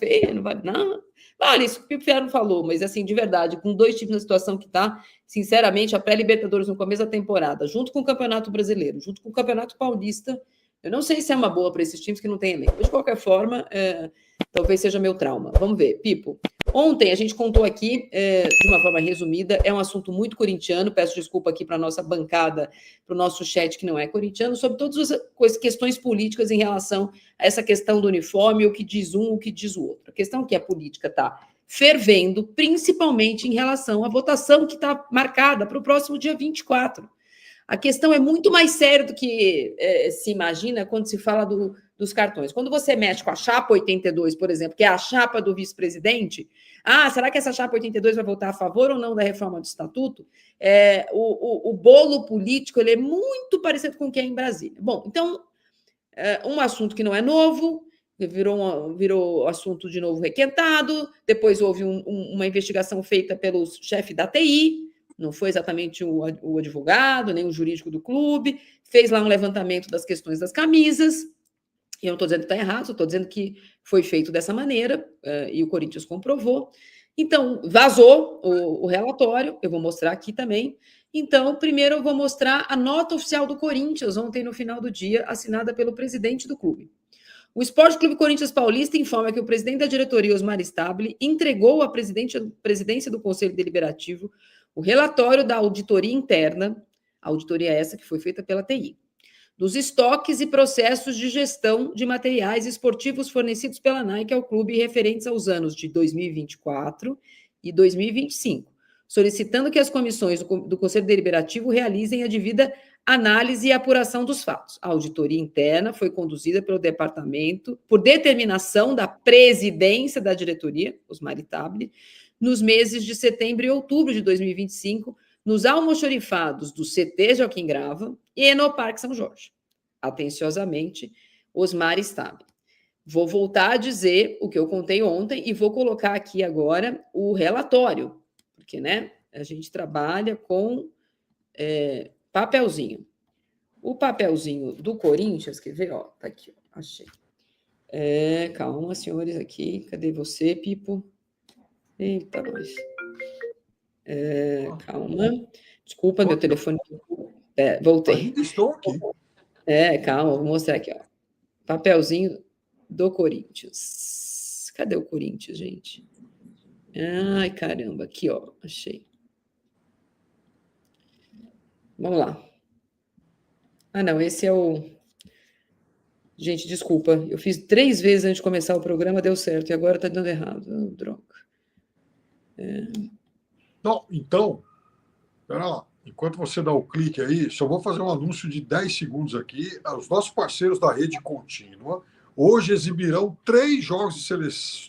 feia, não vale nada. Vale, isso que o Pipiano falou, mas assim, de verdade, com 2 times na situação que está, sinceramente, a pré-Libertadores no começo da temporada, junto com o Campeonato Brasileiro, junto com o Campeonato Paulista, eu não sei se é uma boa para esses times que não têm elenco, mas de qualquer forma, talvez seja meu trauma. Vamos ver, Pipo. Ontem a gente contou aqui, de uma forma resumida, é um assunto muito corintiano, peço desculpa aqui para a nossa bancada, para o nosso chat que não é corintiano, sobre todas as questões políticas em relação a essa questão do uniforme, o que diz um, o que diz o outro. A questão que a política está fervendo, principalmente em relação à votação que está marcada para o próximo dia 24. A questão é muito mais séria do que se imagina quando se fala dos cartões. Quando você mexe com a chapa 82, por exemplo, que é a chapa do vice-presidente, será que essa chapa 82 vai votar a favor ou não da reforma do estatuto? O bolo político ele é muito parecido com o que é em Brasília. Bom, então, um assunto que não é novo, virou assunto de novo requentado, depois houve uma investigação feita pelo chefe da TI, não foi exatamente o advogado, nem o jurídico do clube, fez lá um levantamento das questões das camisas, e eu não estou dizendo que está errado, estou dizendo que foi feito dessa maneira, e o Corinthians comprovou. Então, vazou o relatório, eu vou mostrar aqui também. Então, primeiro eu vou mostrar a nota oficial do Corinthians, ontem no final do dia, assinada pelo presidente do clube. O Esporte Clube Corinthians Paulista informa que o presidente da diretoria, Osmar Stabile, entregou à presidência do Conselho Deliberativo o relatório da auditoria interna, a auditoria essa que foi feita pela TI, dos estoques e processos de gestão de materiais esportivos fornecidos pela Nike ao clube referentes aos anos de 2024 e 2025, solicitando que as comissões do Conselho Deliberativo realizem a devida análise e apuração dos fatos. A auditoria interna foi conduzida pelo departamento, por determinação da presidência da diretoria, Osmar Stabile, nos meses de setembro e outubro de 2025, nos almoxorifados do CT Joaquim Grava e no Parque São Jorge. Atenciosamente, Osmar Stabile. Vou voltar a dizer o que eu contei ontem e vou colocar aqui agora o relatório, porque, né, a gente trabalha com papelzinho. O papelzinho do Corinthians, quer ver? Ó, tá aqui, ó, achei. Calma, senhores, aqui. Cadê você, Pipo? Eita, nós. Calma. Desculpa, meu telefone. Voltei. Ainda estou aqui. Calma, vou mostrar aqui, ó. Papelzinho do Corinthians. Cadê o Corinthians, gente? Ai, caramba, aqui, ó, achei. Vamos lá. Não, esse é o... Gente, desculpa, eu fiz 3 vezes antes de começar o programa, deu certo, e agora tá dando errado. Droga. Não, então, espera lá. Enquanto você dá o clique aí, só vou fazer um anúncio de 10 segundos aqui. Os nossos parceiros da Rede Contínua hoje exibirão 3 jogos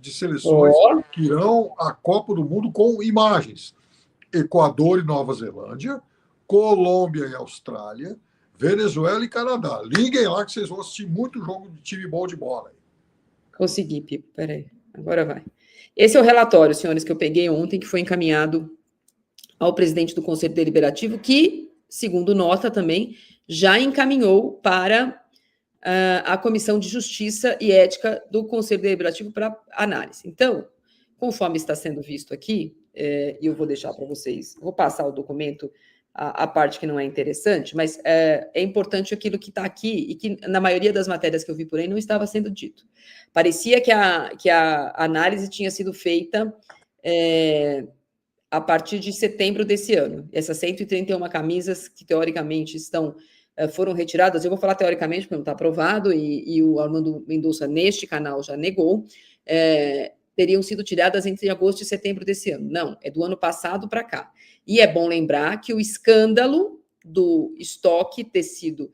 de seleções que irão à Copa do Mundo com imagens. Equador e Nova Zelândia, Colômbia e Austrália, Venezuela e Canadá. Liguem lá que vocês vão assistir muito jogo de time bom de bola. Consegui, Pipo, peraí, agora vai. Esse é o relatório, senhores, que eu peguei ontem, que foi encaminhado ao presidente do Conselho Deliberativo, que, segundo nota também, já encaminhou para a Comissão de Justiça e Ética do Conselho Deliberativo para análise. Então, conforme está sendo visto aqui, e eu vou deixar para vocês, vou passar o documento, a parte que não é interessante, mas é importante aquilo que está aqui e que, na maioria das matérias que eu vi por aí, não estava sendo dito. Parecia que a análise tinha sido feita a partir de setembro desse ano. Essas 131 camisas que, teoricamente, foram retiradas, eu vou falar teoricamente, porque não está aprovado, e o Armando Mendonça, neste canal, já negou, teriam sido tiradas entre agosto e setembro desse ano. Não, é do ano passado para cá. E é bom lembrar que o escândalo do estoque ter sido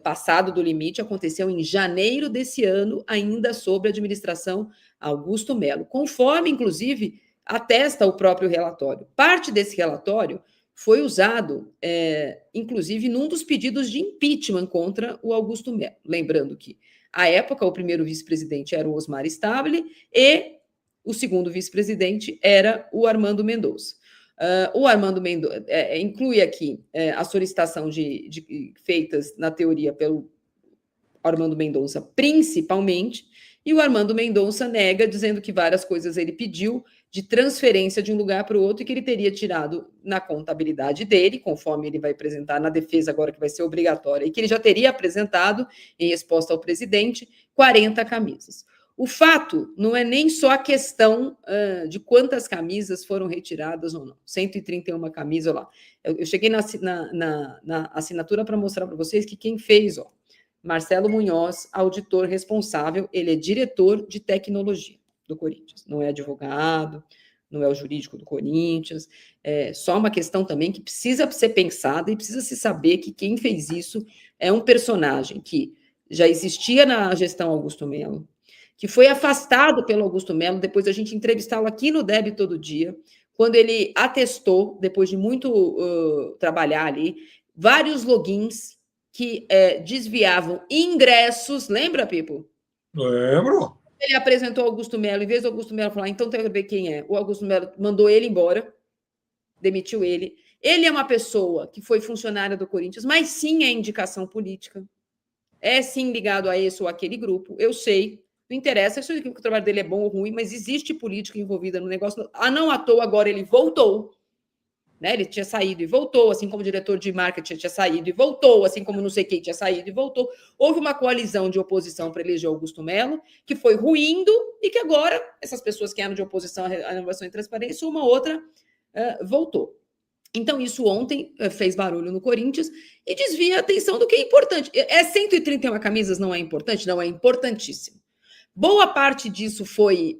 passado do limite aconteceu em janeiro desse ano, ainda sob a administração Augusto Melo, conforme, inclusive, atesta o próprio relatório. Parte desse relatório foi usado, inclusive, num dos pedidos de impeachment contra o Augusto Melo. Lembrando que, à época, o primeiro vice-presidente era o Osmar Stabile e o segundo vice-presidente era o Armando Mendonça. O Armando Mendonça inclui aqui a solicitação feitas, na teoria, pelo Armando Mendonça, principalmente, E o Armando Mendonça nega, dizendo que várias coisas ele pediu de transferência de um lugar para o outro e que ele teria tirado na contabilidade dele, conforme ele vai apresentar na defesa agora que vai ser obrigatória, e que ele já teria apresentado, em resposta ao presidente, 40 camisas. O fato não é nem só a questão de quantas camisas foram retiradas ou não. 131 camisas, olha lá. Eu cheguei na assinatura para mostrar para vocês que quem fez, ó, Marcelo Munhoz, auditor responsável, ele é diretor de tecnologia do Corinthians, não é advogado, não é o jurídico do Corinthians, é só uma questão também que precisa ser pensada e precisa se saber que quem fez isso é um personagem que já existia na gestão Augusto Melo, que foi afastado pelo Augusto Melo, depois da gente entrevistá-lo aqui no Deb Todo Dia, quando ele atestou, depois de muito trabalhar ali, vários logins que desviavam ingressos, lembra, Pipo? Lembro. Ele apresentou o Augusto Melo, em vez do Augusto Melo falar, então tem que ver quem é. O Augusto Melo mandou ele embora, demitiu ele. Ele é uma pessoa que foi funcionária do Corinthians, mas sim é indicação política. É sim ligado a esse ou aquele grupo, eu sei. Não interessa se o trabalho dele é bom ou ruim, mas existe política envolvida no negócio. Não à toa, agora ele voltou. Né? Ele tinha saído e voltou, assim como o diretor de marketing tinha saído e voltou, assim como não sei quem tinha saído e voltou. Houve uma coalizão de oposição para eleger Augusto Melo, que foi ruindo, e que agora essas pessoas que eram de oposição à renovação e transparência, uma outra voltou. Então, isso ontem fez barulho no Corinthians e desvia a atenção do que é importante. 131 camisas não é importante? Não, é importantíssimo. Boa parte disso foi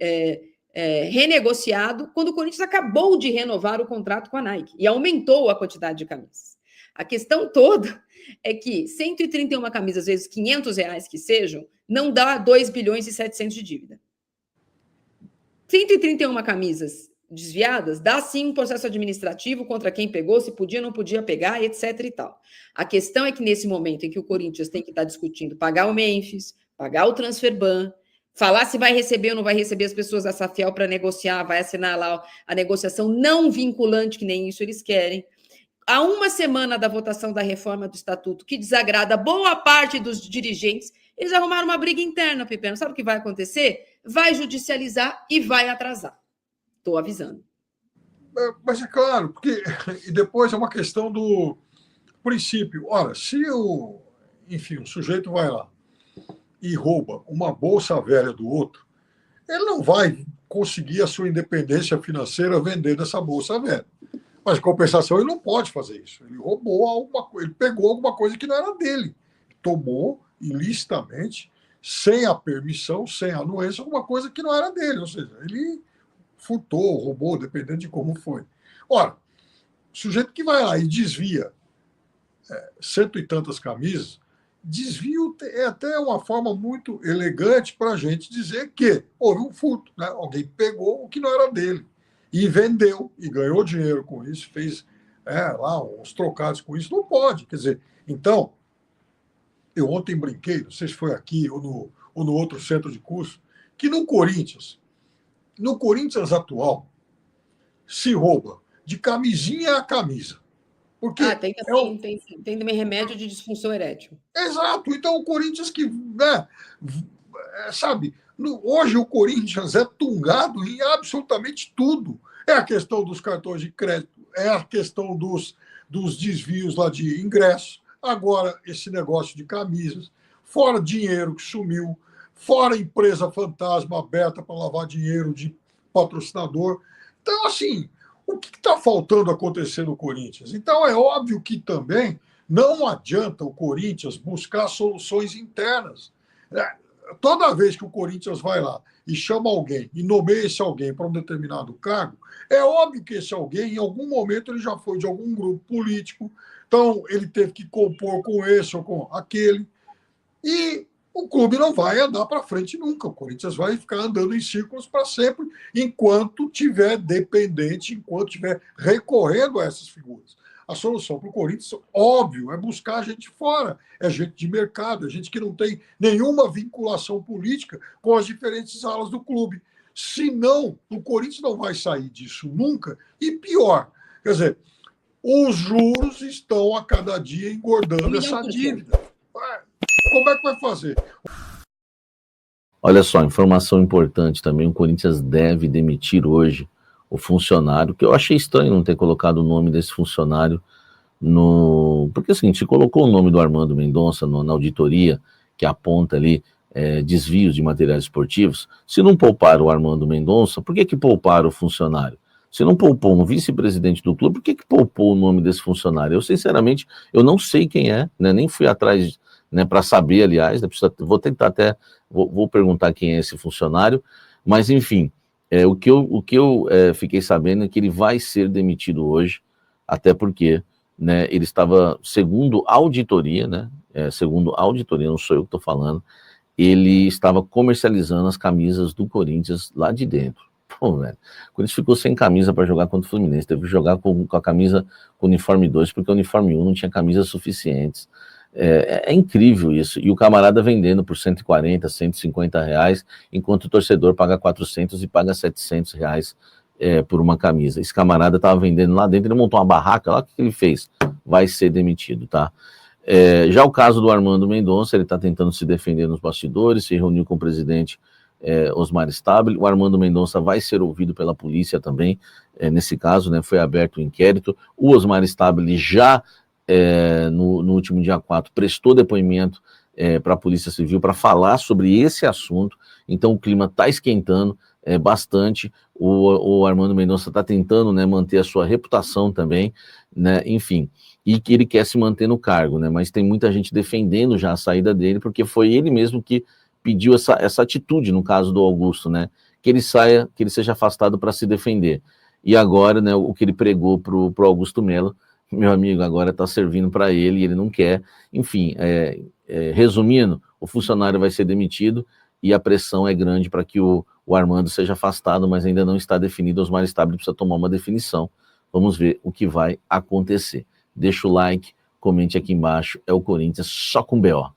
renegociado quando o Corinthians acabou de renovar o contrato com a Nike e aumentou a quantidade de camisas. A questão toda é que 131 camisas, vezes R$500 que sejam, não dá 2 bilhões e 700 de dívida. 131 camisas desviadas, dá sim um processo administrativo contra quem pegou, se podia ou não podia pegar, etc. e tal. A questão é que nesse momento em que o Corinthians tem que estar discutindo pagar o Memphis, pagar o transfer ban, falar se vai receber ou não vai receber as pessoas da Safiel para negociar, vai assinar lá a negociação não vinculante, que nem isso eles querem. Há uma semana da votação da reforma do Estatuto, que desagrada boa parte dos dirigentes, eles arrumaram uma briga interna, Pepeno. Sabe o que vai acontecer? Vai judicializar e vai atrasar. Estou avisando. Mas é claro, porque e depois é uma questão do princípio. Olha, se o sujeito vai lá e rouba uma bolsa velha do outro, ele não vai conseguir a sua independência financeira vendendo essa bolsa velha. Mas, em compensação, ele não pode fazer isso. Ele roubou alguma coisa, ele pegou alguma coisa que não era dele. Tomou ilicitamente, sem a permissão, sem a anuência, alguma coisa que não era dele. Ou seja, ele furtou, roubou, dependendo de como foi. Ora, o sujeito que vai lá e desvia cento e tantas camisas, desvio é até uma forma muito elegante para a gente dizer que houve um furto, né? Alguém pegou o que não era dele e vendeu e ganhou dinheiro com isso, fez lá uns trocados com isso. Não pode, quer dizer, então, eu ontem brinquei, não sei se foi aqui ou no outro centro de curso, que no Corinthians atual, se rouba de camisinha a camisa. Porque tem também remédio de disfunção erétil. Exato. Então, o Corinthians que, sabe, hoje o Corinthians é tungado em absolutamente tudo. É a questão dos cartões de crédito, é a questão dos desvios lá de ingresso, agora esse negócio de camisas, fora dinheiro que sumiu, fora empresa fantasma aberta para lavar dinheiro de patrocinador. Então, assim, o que está faltando acontecer no Corinthians? Então, é óbvio que também não adianta o Corinthians buscar soluções internas. Toda vez que o Corinthians vai lá e chama alguém e nomeia esse alguém para um determinado cargo, é óbvio que esse alguém, em algum momento, ele já foi de algum grupo político, então ele teve que compor com esse ou com aquele, e o clube não vai andar para frente nunca. O Corinthians vai ficar andando em círculos para sempre, enquanto tiver dependente, enquanto tiver recorrendo a essas figuras. A solução para o Corinthians, óbvio, é buscar gente fora, é gente de mercado, é gente que não tem nenhuma vinculação política com as diferentes alas do clube. Senão, o Corinthians não vai sair disso nunca. E pior, quer dizer, os juros estão a cada dia engordando essa dívida. Como é que vai fazer? Olha só, informação importante também, o Corinthians deve demitir hoje o funcionário, que eu achei estranho não ter colocado o nome desse funcionário no... Porque, assim, se colocou o nome do Armando Mendonça na auditoria, que aponta ali desvios de materiais esportivos, se não poupar o Armando Mendonça, por que pouparam o funcionário? Se não poupou um vice-presidente do clube, por que poupou o nome desse funcionário? Eu, sinceramente, eu não sei quem é, né? Nem fui atrás, né, para saber, aliás, né? Vou tentar até, vou perguntar quem é esse funcionário, mas, enfim, o que eu fiquei sabendo é que ele vai ser demitido hoje, até porque, né, ele estava, segundo auditoria, né, segundo auditoria, não sou eu que estou falando, ele estava comercializando as camisas do Corinthians lá de dentro. Pô, velho, o Corinthians ficou sem camisa para jogar contra o Fluminense, teve que jogar com a camisa, com o uniforme 2, porque o uniforme 1 não tinha camisas suficientes. É incrível isso, e o camarada vendendo por 140, 150 reais, enquanto o torcedor paga 400 e paga 700 reais por uma camisa. Esse camarada estava vendendo lá dentro, ele montou uma barraca lá, o que ele fez? Vai ser demitido, tá? Já o caso do Armando Mendonça, ele está tentando se defender nos bastidores, se reuniu com o presidente Osmar Stabile. O Armando Mendonça vai ser ouvido pela polícia também, nesse caso, né, foi aberto o inquérito. O Osmar Stabile já, no último dia 4, prestou depoimento para a Polícia Civil para falar sobre esse assunto, então o clima está esquentando bastante. O Armando Mendonça está tentando, né, manter a sua reputação também, né, enfim, e que ele quer se manter no cargo, né, mas tem muita gente defendendo já a saída dele, porque foi ele mesmo que pediu essa atitude, no caso do Augusto, né, que ele saia, que ele seja afastado para se defender. E agora, né, o que ele pregou pro Augusto Melo, meu amigo, agora está servindo para ele e ele não quer. Enfim, resumindo, o funcionário vai ser demitido e a pressão é grande para que o Armando seja afastado, mas ainda não está definido. Osmar Stabile precisa tomar uma definição. Vamos ver o que vai acontecer. Deixa o like, comente aqui embaixo. É o Corinthians só com BO.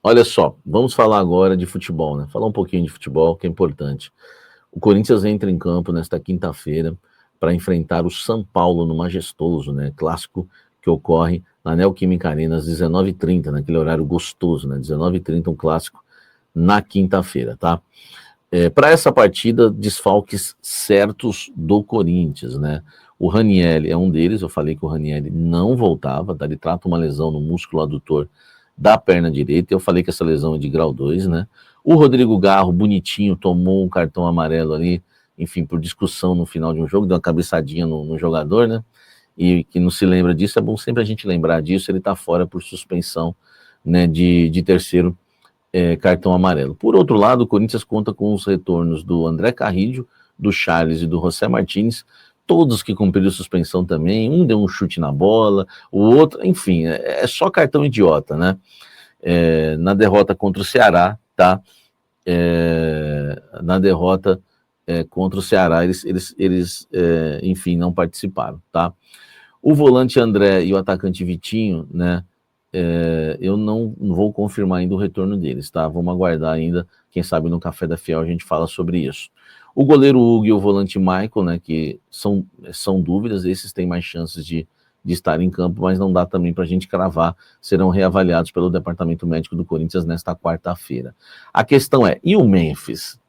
Olha só, vamos falar agora de futebol, né? Falar um pouquinho de futebol, que é importante. O Corinthians entra em campo nesta quinta-feira para enfrentar o São Paulo no Majestoso, né? Clássico que ocorre na Neoquímica Arena às 19h30, naquele horário gostoso, né? 19h30, um clássico na quinta-feira, tá? Para essa partida, desfalques certos do Corinthians, né? O Ranieri é um deles, eu falei que o Ranieri não voltava, tá? Ele trata uma lesão no músculo adutor da perna direita, eu falei que essa lesão é de grau 2, né? O Rodrigo Garro, bonitinho, tomou um cartão amarelo ali, enfim, por discussão no final de um jogo, deu uma cabeçadinha no jogador, né? E que não se lembra disso, é bom sempre a gente lembrar disso, ele tá fora por suspensão, né, de terceiro cartão amarelo. Por outro lado, o Corinthians conta com os retornos do André Carrillo, do Charles e do José Martins, todos que cumpriram suspensão também, um deu um chute na bola, o outro, enfim, é só cartão idiota, né? Na derrota contra o Ceará, tá? Na derrota contra o Ceará, eles enfim, não participaram, tá? O volante André e o atacante Vitinho, né? Eu não vou confirmar ainda o retorno deles, tá? Vamos aguardar ainda, quem sabe no Café da Fiel a gente fala sobre isso. O goleiro Hugo e o volante Michael, né, que são dúvidas, esses têm mais chances de estar em campo, mas não dá também para a gente cravar, serão reavaliados pelo Departamento Médico do Corinthians nesta quarta-feira. A questão é, e o Memphis?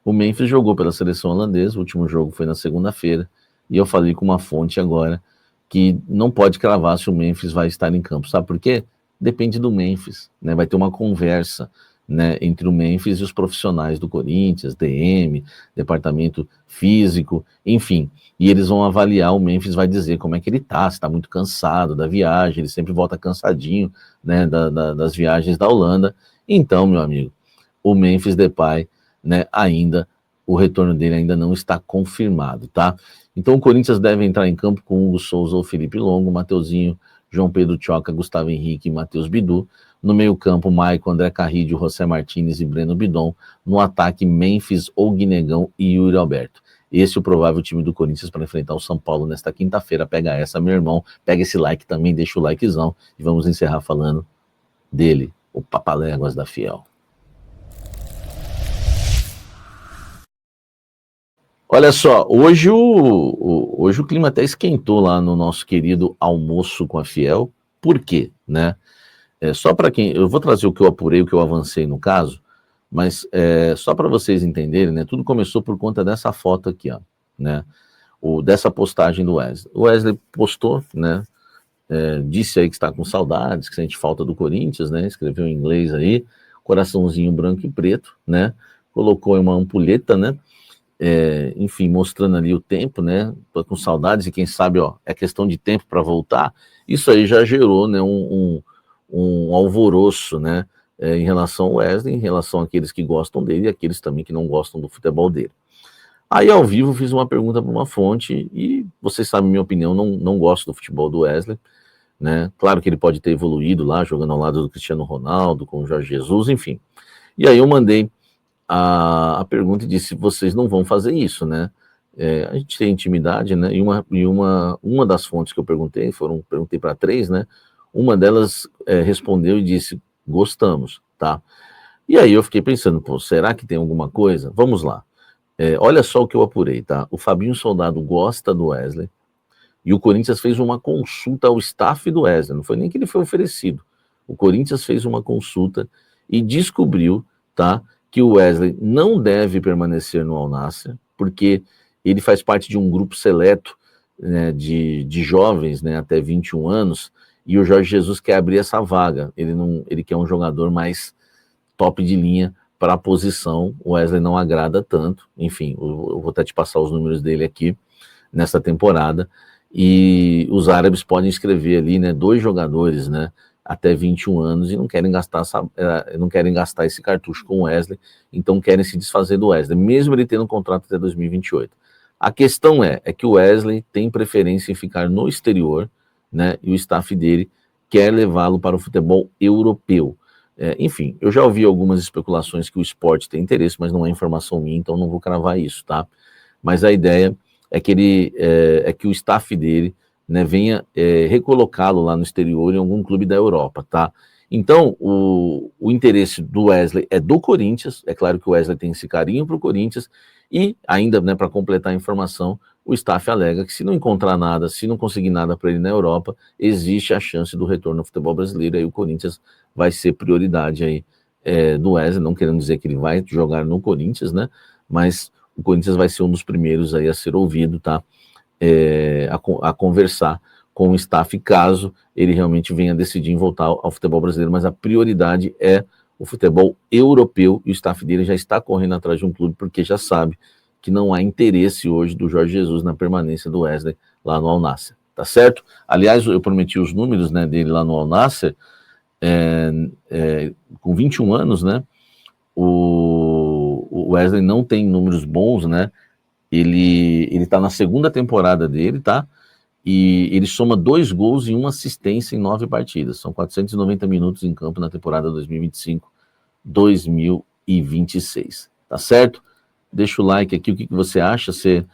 O Memphis jogou pela seleção holandesa, o último jogo foi na segunda-feira, e eu falei com uma fonte agora que não pode cravar se o Memphis vai estar em campo. Sabe por quê? Depende do Memphis, né? Vai ter uma conversa, né, entre o Memphis e os profissionais do Corinthians, DM, departamento físico, enfim, e eles vão avaliar, o Memphis vai dizer como é que ele tá, se está muito cansado da viagem, ele sempre volta cansadinho, né, das viagens da Holanda. Então, meu amigo, o Memphis Depay, né, o retorno dele ainda não está confirmado, tá? Então o Corinthians deve entrar em campo com Hugo Souza ou Felipe Longo, Mateuzinho, João Pedro Tchoca, Gustavo Henrique e Matheus Bidu. No meio-campo, Maicon, André Carrillo, José Martínez e Breno Bidon. No ataque, Memphis, Guinegão e Yuri Alberto. Esse é o provável time do Corinthians para enfrentar o São Paulo nesta quinta-feira. Pega essa, meu irmão. Pega esse like também, deixa o likezão. E vamos encerrar falando dele, o Papaléguas da Fiel. Olha só, hoje o clima até esquentou lá no nosso querido almoço com a Fiel. Por quê, né? Só para quem... Eu vou trazer o que eu apurei, o que eu avancei no caso, mas só para vocês entenderem, né? Tudo começou por conta dessa foto aqui, ó, né? Dessa postagem do Wesley. O Wesley postou, né? Disse aí que está com saudades, que sente falta do Corinthians, né? Escreveu em inglês aí, coraçãozinho branco e preto, né? Colocou uma ampulheta, né? Enfim, mostrando ali o tempo, né? Tô com saudades e quem sabe, ó, é questão de tempo para voltar. Isso aí já gerou, né? Um alvoroço, né? Em relação ao Wesley, em relação àqueles que gostam dele e aqueles também que não gostam do futebol dele. Aí, ao vivo, fiz uma pergunta para uma fonte e vocês sabem minha opinião, não gosto do futebol do Wesley, né? Claro que ele pode ter evoluído lá, jogando ao lado do Cristiano Ronaldo, com o Jorge Jesus, enfim. E aí eu mandei a pergunta e disse, vocês não vão fazer isso, né? A gente tem intimidade, né? E uma das fontes que eu perguntei para 3, né? Uma delas respondeu e disse, gostamos, tá? E aí eu fiquei pensando, pô, será que tem alguma coisa? Vamos lá. Olha só o que eu apurei, tá? O Fabinho Soldado gosta do Wesley e o Corinthians fez uma consulta ao staff do Wesley, não foi nem que ele foi oferecido. O Corinthians fez uma consulta e descobriu, tá, que o Wesley não deve permanecer no Al Nassr, porque ele faz parte de um grupo seleto, né, de jovens, né, até 21 anos, e o Jorge Jesus quer abrir essa vaga. Ele quer um jogador mais top de linha para a posição. O Wesley não agrada tanto, enfim, eu vou até te passar os números dele aqui nessa temporada, e os árabes podem escrever ali, né, 2 jogadores, né, até 21 anos e não querem gastar esse cartucho com o Wesley, então querem se desfazer do Wesley, mesmo ele tendo um contrato até 2028. A questão é que o Wesley tem preferência em ficar no exterior, né, e o staff dele quer levá-lo para o futebol europeu. Enfim, eu já ouvi algumas especulações que o Sport tem interesse, mas não é informação minha, então não vou cravar isso, tá? Mas a ideia é que o staff dele, né, venha recolocá-lo lá no exterior em algum clube da Europa, tá? Então, o interesse do Wesley é do Corinthians, é claro que o Wesley tem esse carinho para o Corinthians, e ainda, né, para completar a informação, o staff alega que se não encontrar nada, se não conseguir nada para ele na Europa, existe a chance do retorno ao futebol brasileiro, aí o Corinthians vai ser prioridade aí do Wesley, não querendo dizer que ele vai jogar no Corinthians, né, mas o Corinthians vai ser um dos primeiros aí a ser ouvido, tá, a conversar com o staff, caso ele realmente venha decidir em voltar ao futebol brasileiro, mas a prioridade é o futebol europeu, e o staff dele já está correndo atrás de um clube, porque já sabe que não há interesse hoje do Jorge Jesus na permanência do Wesley lá no Al Nassr, tá certo? Aliás, eu prometi os números, né, dele lá no Al Nassr, com 21 anos, né, o Wesley não tem números bons, né, ele tá na segunda temporada dele, tá? E ele soma 2 gols e 1 assistência em 9 partidas. São 490 minutos em campo na temporada 2025-2026. Tá certo? Deixa o like aqui, o que você acha? Você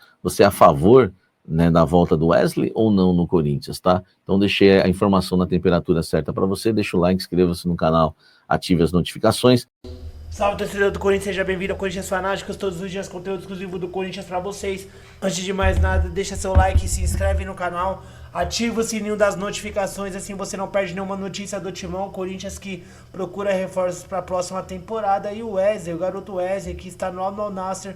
é a favor, né, da volta do Wesley ou não no Corinthians, tá? Então deixei a informação na temperatura certa para você. Deixa o like, inscreva-se no canal, ative as notificações. Salve, torcedor do Corinthians, seja bem-vindo ao Corinthians Fanáticos, todos os dias conteúdo exclusivo do Corinthians pra vocês. Antes de mais nada, deixa seu like, se inscreve no canal, ativa o sininho das notificações, assim você não perde nenhuma notícia do Timão. Corinthians que procura reforços para a próxima temporada, e o Wesley, o garoto Wesley, que está no Al Nassr,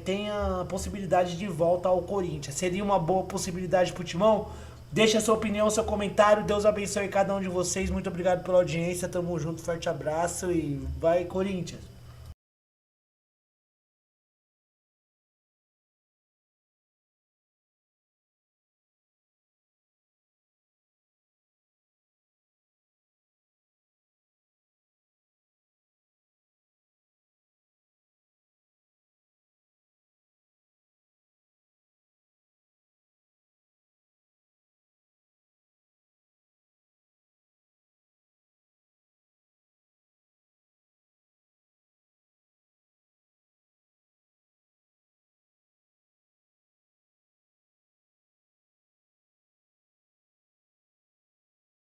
tem a possibilidade de volta ao Corinthians. Seria uma boa possibilidade pro Timão? Deixa a sua opinião, seu comentário. Deus abençoe cada um de vocês. Muito obrigado pela audiência. Tamo junto, forte abraço e vai Corinthians!